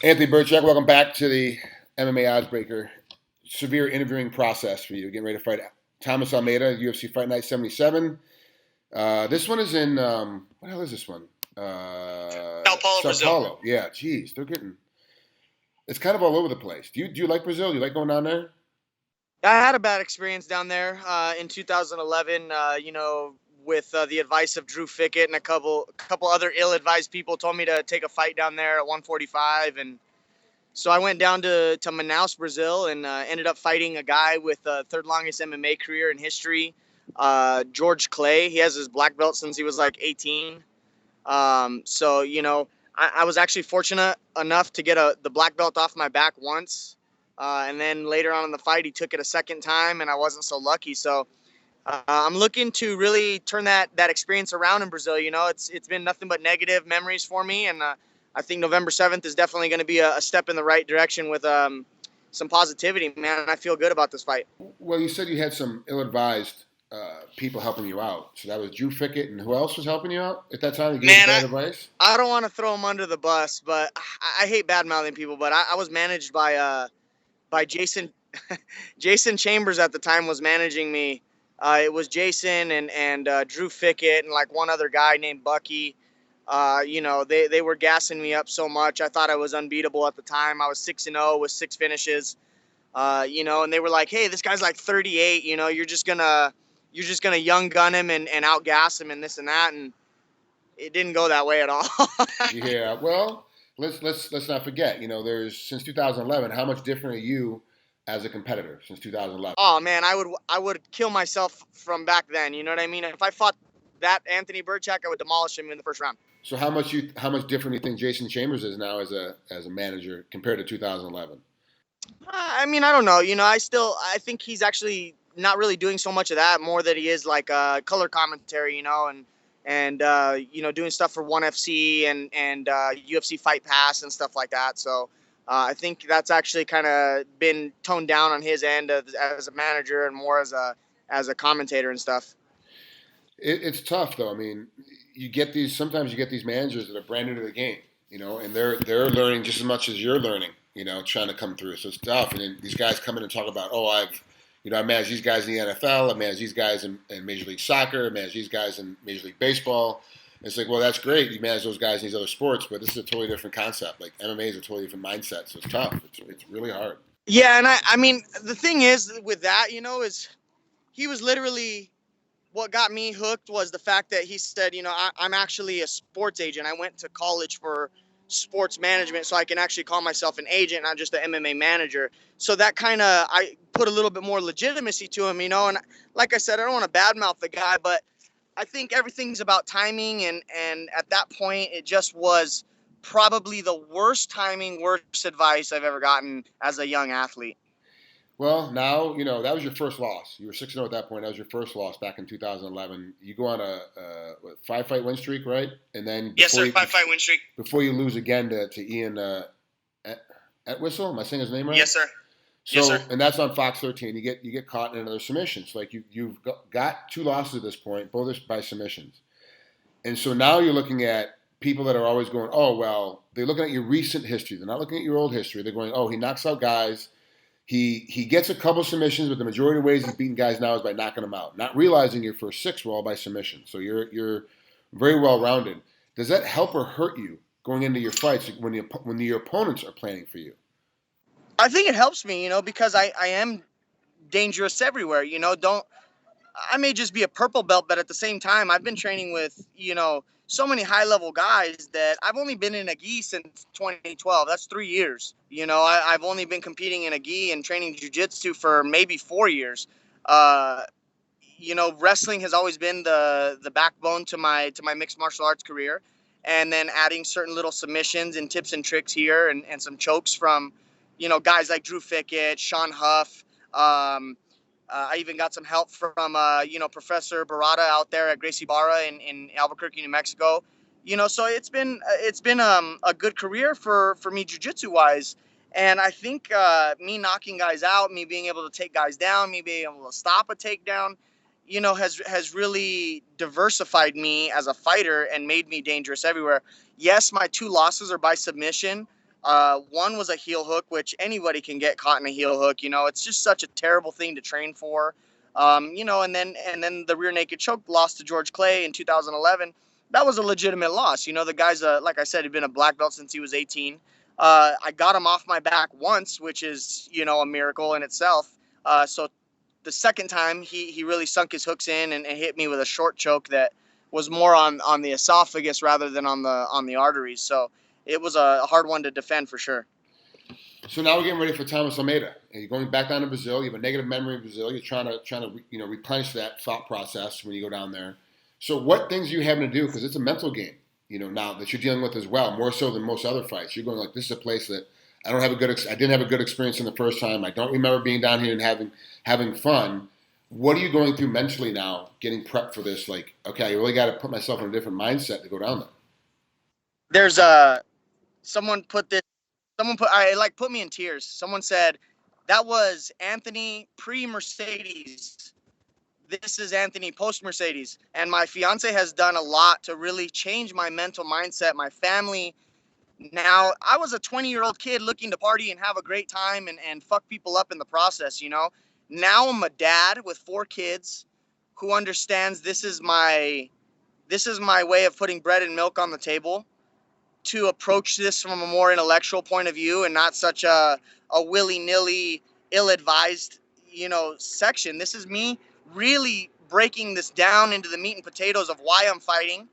Anthony Birchak, welcome back to the MMAOddsBreaker. Severe interviewing process for you. Getting ready to fight Thomas Almeida, UFC Fight Night 77. This one is in, what the hell is this one? Sao Paulo, Sao Brazil. Paulo. Yeah, geez, it's kind of all over the place. Do you like Brazil? Do you like going down there? I had a bad experience down there in 2011. With the advice of Drew Fickett and a couple other ill-advised people told me to take a fight down there at 145, and so I went down to Manaus, Brazil, and ended up fighting a guy with the third longest MMA career in history, George Clay. He has his black belt since he was like 18. I was actually fortunate enough to get the black belt off my back once. And then later on in the fight, he took it a second time, and I wasn't so lucky. So I'm looking to really turn that experience around in Brazil. It's been nothing but negative memories for me, and I think November 7th is definitely going to be a step in the right direction with some positivity, man. And I feel good about this fight. Well, you said you had some ill-advised people helping you out. So that was Drew Fickett, and who else was helping you out at that time? To give you bad advice? I don't want to throw him under the bus, but I hate bad-mouthing people. But I was managed by Jason. Jason Chambers at the time was managing me. It was Jason and Drew Fickett and like one other guy named Bucky. They were gassing me up so much. I thought I was unbeatable at the time. I was 6-0 with 6 finishes. And they were like, "Hey, this guy's like 38. You're just gonna young gun him and outgas him and this and that." And it didn't go that way at all. Yeah. Well, let's not forget. There's since 2011. How much different are you as a competitor since 2011? Oh man, I would kill myself from back then. You know what I mean? If I fought that Anthony Birchak, I would demolish him in the first round. So how much different do you think Jason Chambers is now as a manager compared to 2011? I mean, I don't know. I think he's actually not really doing so much of that. More that he is like color commentary, and doing stuff for ONE FC and UFC Fight Pass and stuff like that. So I think that's actually kind of been toned down on his end as a manager and more as a commentator and stuff. It's tough though. I mean, sometimes you get these managers that are brand new to the game, and they're learning just as much as you're learning, trying to come through. So it's tough. And then these guys come in and talk about, I manage these guys in the NFL, I manage these guys in Major League Soccer, I manage these guys in Major League Baseball. It's like, well, that's great. You manage those guys in these other sports, but this is a totally different concept. Like MMA is a totally different mindset, so it's tough. It's really hard. Yeah, and I mean, the thing is with that, is he was literally what got me hooked was the fact that he said, I'm actually a sports agent. I went to college for sports management, so I can actually call myself an agent, not just an MMA manager. So that kind of, I put a little bit more legitimacy to him, and like I said, I don't want to badmouth the guy, but I think everything's about timing, and at that point, it just was probably the worst timing, worst advice I've ever gotten as a young athlete. Well, now, that was your first loss. You were 6-0 at that point. That was your first loss back in 2011. You go on a 5-fight win streak, right? And then yes, sir, 5-fight win streak. Before you lose again to Ian Atwistle. Am I saying his name right? Yes, sir. So, yes, sir. And that's on Fox 13. You get caught in another submission. So, like, you've got 2 losses at this point, both by submissions. And so now you're looking at people that are always going, oh, well, they're looking at your recent history. They're not looking at your old history. They're going, oh, he knocks out guys. He gets a couple submissions, but the majority of ways he's beating guys now is by knocking them out. Not realizing your first 6 were all by submission. So you're very well rounded. Does that help or hurt you going into your fights when your opponents are planning for you? I think it helps me, because I am dangerous everywhere. I may just be a purple belt, but at the same time, I've been training with so many high-level guys that I've only been in a gi since 2012. That's 3 years. I've only been competing in a gi and training jiu-jitsu for maybe 4 years. Wrestling has always been the backbone to my mixed martial arts career. And then adding certain little submissions and tips and tricks here and some chokes from, guys like Drew Fickett, Sean Huff. I even got some help from, Professor Barada out there at Gracie Barra in Albuquerque, New Mexico. So it's been a good career for me jiu-jitsu wise. And I think me knocking guys out, me being able to take guys down, me being able to stop a takedown, has really diversified me as a fighter and made me dangerous everywhere. Yes, my 2 losses are by submission, One was a heel hook, which anybody can get caught in a heel hook. It's just such a terrible thing to train for. And then the rear naked choke loss to George Clay in 2011. That was a legitimate loss. The guy's like I said, he'd been a black belt since he was 18. I got him off my back once, which is a miracle in itself. So the second time he really sunk his hooks in and hit me with a short choke that was more on the esophagus rather than on the arteries. So it was a hard one to defend for sure. So now we're getting ready for Thomas Almeida, and you're going back down to Brazil. You have a negative memory of Brazil. You're trying to replenish that thought process when you go down there. So what things are you having to do? Because it's a mental game, now that you're dealing with as well, more so than most other fights. You're going like, this is a place that I didn't have a good experience in the first time. I don't remember being down here and having fun. What are you going through mentally now, getting prepped for this? Like, okay, I really got to put myself in a different mindset to go down there. There's someone put me in tears. Someone said that was Anthony pre-Mercedes. This is Anthony post-Mercedes. And my fiance has done a lot to really change my mental mindset, my family. Now, I was a 20-year-old kid looking to party and have a great time and fuck people up in the process, Now I'm a dad with 4 kids who understands this is my way of putting bread and milk on the table, to approach this from a more intellectual point of view and not such a willy-nilly, ill-advised, section. This is me really breaking this down into the meat and potatoes of why I'm fighting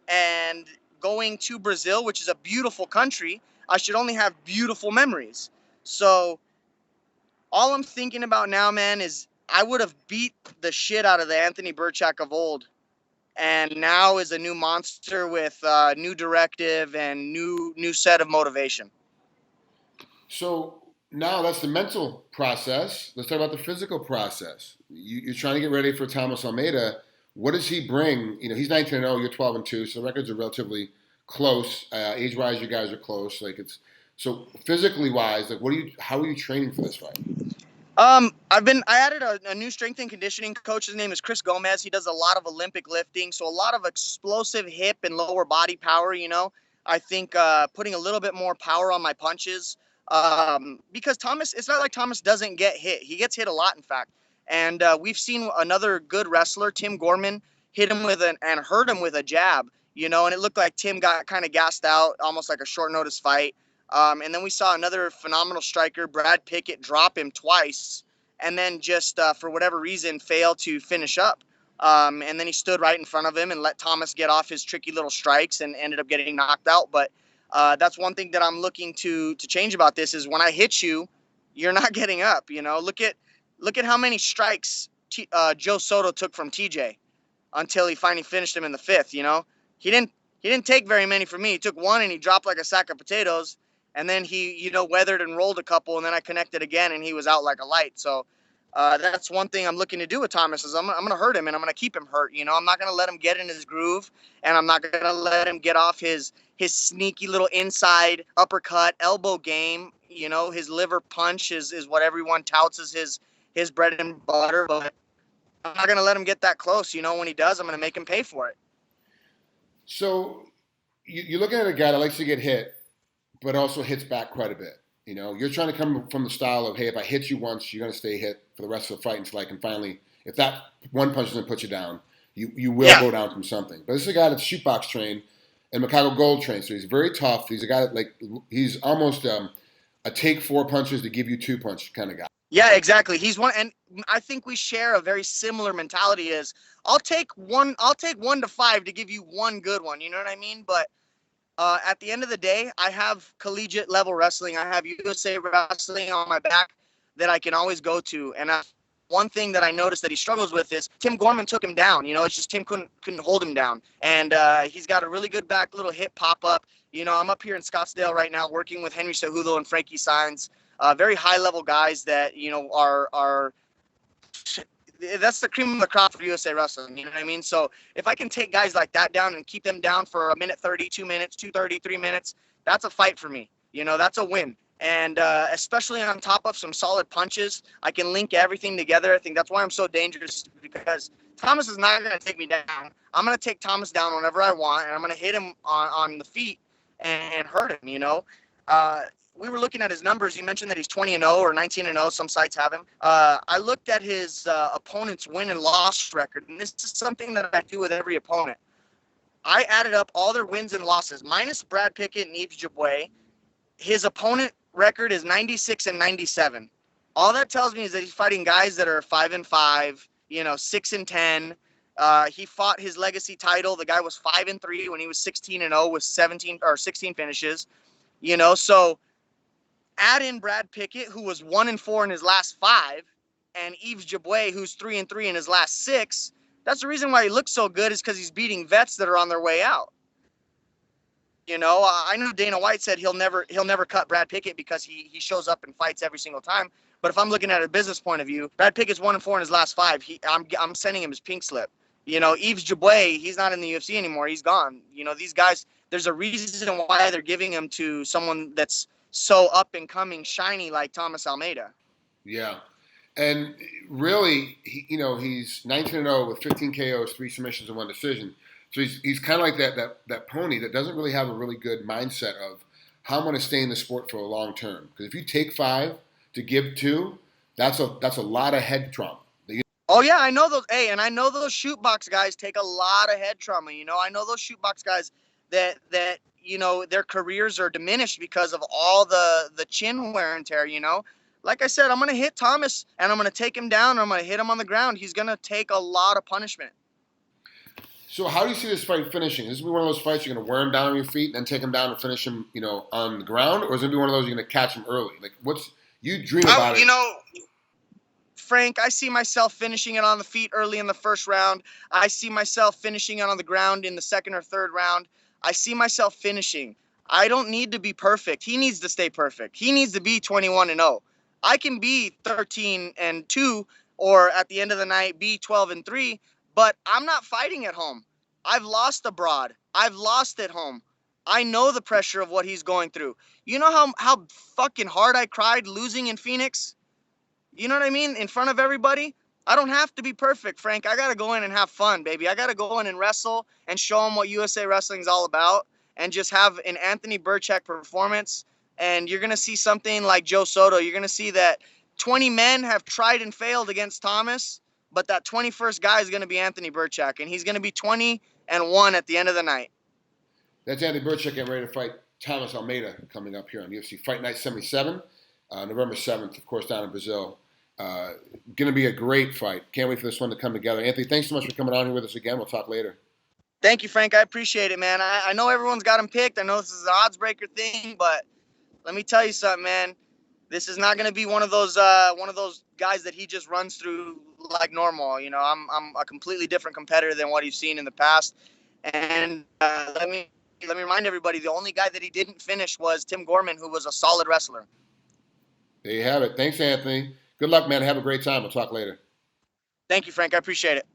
and going to Brazil, which is a beautiful country. I should only have beautiful memories. So all I'm thinking about now, man, is I would have beat the shit out of the Anthony Birchak of old, and now is a new monster with new directive and new set of motivation. So now that's the mental process. Let's talk about the physical process. You're trying to get ready for Thomas Almeida. What does he bring? He's 19-0. You're 12-2. So the records are relatively close. Age-wise, you guys are close. So physically wise, how are you training for this fight? I added a new strength and conditioning coach. His name is Chris Gomez. He does a lot of Olympic lifting, so a lot of explosive hip and lower body power. I think putting a little bit more power on my punches, because Thomas, it's not like Thomas doesn't get hit. He gets hit a lot, in fact. And we've seen another good wrestler, Tim Gorman, hit him and hurt him with a jab. And it looked like Tim got kind of gassed out, almost like a short notice fight. And then we saw another phenomenal striker, Brad Pickett, drop him twice and then just for whatever reason fail to finish up. And then he stood right in front of him and let Thomas get off his tricky little strikes and ended up getting knocked out. But that's one thing that I'm looking to change about this is when I hit you, you're not getting up. Look at how many strikes Joe Soto took from TJ until he finally finished him in the 5th. He didn't take very many from me. He took one and he dropped like a sack of potatoes. And then he, weathered and rolled a couple, and then I connected again, and he was out like a light. So that's one thing I'm looking to do with Thomas is I'm going to hurt him, and I'm going to keep him hurt. I'm not going to let him get in his groove, and I'm not going to let him get off his sneaky little inside uppercut elbow game. His liver punch is what everyone touts as his bread and butter, but I'm not going to let him get that close. When he does, I'm going to make him pay for it. So you're looking at a guy that likes to get hit, but also hits back quite a bit. You're trying to come from the style of, hey, if I hit you once, you're going to stay hit for the rest of the fight until I can finally, if that one punch doesn't put you down, you will go down from something. But this is a guy that's shootbox trained and Chicago Gold trained, so he's very tough. He's a guy that, he's almost a take 4 punches to give you 2 punch kind of guy. Yeah, exactly. He's one, and I think we share a very similar mentality is I'll take 1 to 5 to give you one good one. You know what I mean? But at the end of the day, I have collegiate level wrestling. I have USA wrestling on my back that I can always go to. And one thing that I noticed that he struggles with is Tim Gorman took him down. It's just Tim couldn't hold him down. And he's got a really good back little hip pop up. I'm up here in Scottsdale right now working with Henry Cejudo and Frankie Saenz, very high level guys that, are that's the cream of the crop for USA Wrestling, you know what I mean? So if I can take guys like that down and keep them down for a minute 30, 2 minutes, 2:30, 3 minutes, that's a fight for me. That's a win. And especially on top of some solid punches, I can link everything together. I think that's why I'm so dangerous, because Thomas is not going to take me down. I'm going to take Thomas down whenever I want, and I'm going to hit him on the feet and hurt him, We were looking at his numbers. You mentioned that he's 20-0 or 19-0. Some sites have him. I looked at his opponent's win and loss record, and this is something that I do with every opponent. I added up all their wins and losses, minus Brad Pickett and Yves Jaboué. His opponent record is 96 and 97. All that tells me is that he's fighting guys that are 5-5, 6-10. He fought his legacy title. The guy was 5-3 when he was 16-0 with 17 or 16 finishes. So add in Brad Pickett, who was 1-4 in his last 5, and Yves Jaboué, who's 3-3 in his last 6. That's the reason why he looks so good, is because he's beating vets that are on their way out. I know Dana White said he'll never cut Brad Pickett because he shows up and fights every single time. But if I'm looking at a business point of view, Brad Pickett's 1-4 in his last 5. I'm sending him his pink slip. Yves Jaboué, he's not in the UFC anymore. He's gone. These guys, there's a reason why they're giving him to someone that's so up and coming, shiny like Thomas Almeida. Yeah. And really, he's 19-0 with 15 KOs, 3 submissions, and 1 decision. So he's kind of like that pony that doesn't really have a really good mindset of how I'm going to stay in the sport for a long term. Because if you take 5 to give 2, that's a lot of head trauma. Oh yeah, I know those. Hey, and I know those shoot box guys take a lot of head trauma. I know those shoot box guys that their careers are diminished because of all the chin wear and tear. Like I said, I'm going to hit Thomas and I'm going to take him down. And I'm going to hit him on the ground. He's going to take a lot of punishment. So how do you see this fight finishing? Is this going to be one of those fights you're going to wear him down on your feet and then take him down and finish him, on the ground? Or is it going to be one of those you're going to catch him early? Like, you dream about it? Frank, I see myself finishing it on the feet early in the first round. I see myself finishing it on the ground in the second or third round. I see myself finishing. I don't need to be perfect. He needs to stay perfect. He needs to be 21-0. I can be 13-2 or at the end of the night be 12-3, but I'm not fighting at home. I've lost abroad. I've lost at home. I know the pressure of what he's going through. You know how fucking hard I cried losing in Phoenix? You know what I mean? In front of everybody. I don't have to be perfect, Frank. I got to go in and have fun, baby. I got to go in and wrestle and show them what USA Wrestling is all about and just have an Anthony Birchak performance. And you're going to see something like Joe Soto. You're going to see that 20 men have tried and failed against Thomas, but that 21st guy is going to be Anthony Birchak, and he's going to be 20-1 at the end of the night. That's Anthony Birchak getting ready to fight Thomas Almeida coming up here on UFC Fight Night 77, November 7th, of course, down in Brazil. Going to be a great fight. Can't wait for this one to come together. Anthony, thanks so much for coming on here with us again. We'll talk later. Thank you, Frank. I appreciate it, man. I know everyone's got him picked. I know this is an oddsbreaker thing, but let me tell you something, man. This is not going to be one of those guys that he just runs through like normal. I'm a completely different competitor than what he's seen in the past. And let me remind everybody, the only guy that he didn't finish was Tim Gorman, who was a solid wrestler. There you have it. Thanks, Anthony. Good luck, man. Have a great time. We'll talk later. Thank you, Frank. I appreciate it.